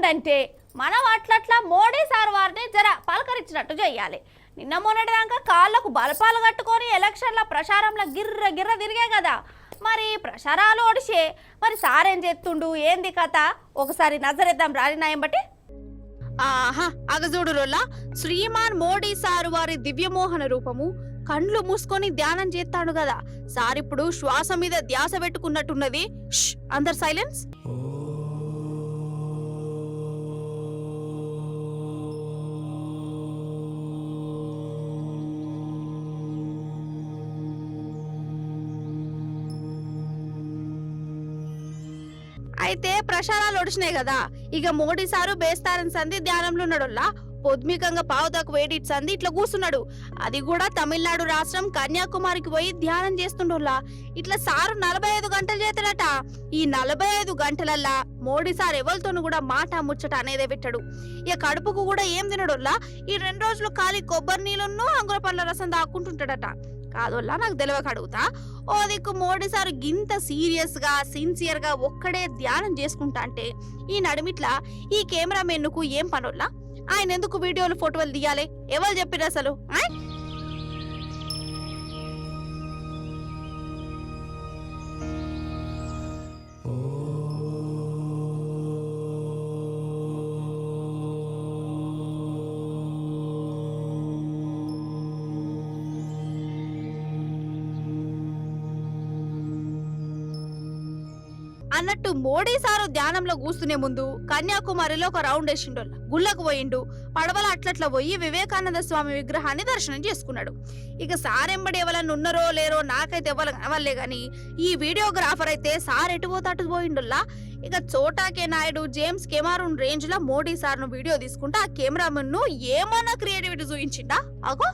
ఏంటంటే మనం అట్లట్లా మోడీ సార్ వారిని జర పలకరించినట్టు చేయాలి. నిన్న మొన్నటిదాకా కాళ్ళకు బలపాలు కట్టుకొని ఎలక్షన్ల ప్రచారంలో గిర్ర గిర్ర తిరిగే కదా, మరి ప్రచారాలు ఒడిసే మరి సార్ ఏం చేస్తుండు ఏంది కథ ఒకసారి నజరేద్దాం రాని నాయం బట్టి. ఆహా అగజోడులోలా శ్రీమాన్ మోడీ సారు వారి దివ్యమోహన రూపము కండ్లు మూసుకొని ధ్యానం చేస్తాడు కదా సార్. ఇప్పుడు శ్వాస మీద ధ్యాస పెట్టుకున్నట్టున్నది. అందరు సైలెన్స్. అయితే ప్రచారాలు ఒడిచినాయి కదా, ఇక మోడీ సారు బేస్తారని సంది ధ్యానంలో ఉన్నాడుల్లా. పొద్మికంగా పావుదాకు వేడిట్ సంది ఇట్లా కూర్చున్నాడు. అది కూడా తమిళనాడు రాష్ట్రం కన్యాకుమారికి పోయి ధ్యానం చేస్తుండోల్లా. ఇట్లా సారు 45 గంటలు చేస్తాడట. ఈ 45 గంటలల్లా మోడీ సార్ ఎవరితోనూ కూడా మాట ముచ్చట అనేదే పెట్టాడు. ఇక కడుపుకు కూడా ఏం తినడోల్లా. ఈ 2 రోజులు ఖాళీ కొబ్బరి నీళ్ళను అంగుర పండ్ల రసం దాక్కుంటుంటాడట. కాదోల్లా నాకు తెలియక అడుగుతా, ఓ దిక్కు మోడీ సార్ గింత సీరియస్ గా సిన్సియర్ గా ఒక్కడే ధ్యానం చేసుకుంటా అంటే ఈ నడిమిట్లా ఈ కెమెరా మెన్నుకు ఏం పనోల్లా? ఆయన ఎందుకు వీడియోలు ఫోటోలు తీయాలి? ఎవరు చెప్పిరు అసలు? అన్నట్టు మోడీ సారు ధ్యానంలో కూస్తునే ముందు కన్యాకుమారిలో ఒక రౌండ్ వేసిండు. గుళ్ళకు పోయిండు. పడవల అట్లట్లా పోయి వివేకానంద స్వామి విగ్రహాన్ని దర్శనం చేసుకున్నాడు. ఇక సార్ ఎంబడి ఎవరన్నా ఉన్నారో లేరో నాకైతే ఎవరలే గాని ఈ వీడియోగ్రాఫర్ అయితే సార్ ఎటు పోతే అటు పోయిండుల్లా. ఇక Chota K Naidu James Cameroon range లో మోడీ సార్ ను వీడియో తీసుకుంటా ఆ కెమెరామెన్ ను ఏమన్నా క్రియేటివిటీ చూపించిండా అగో.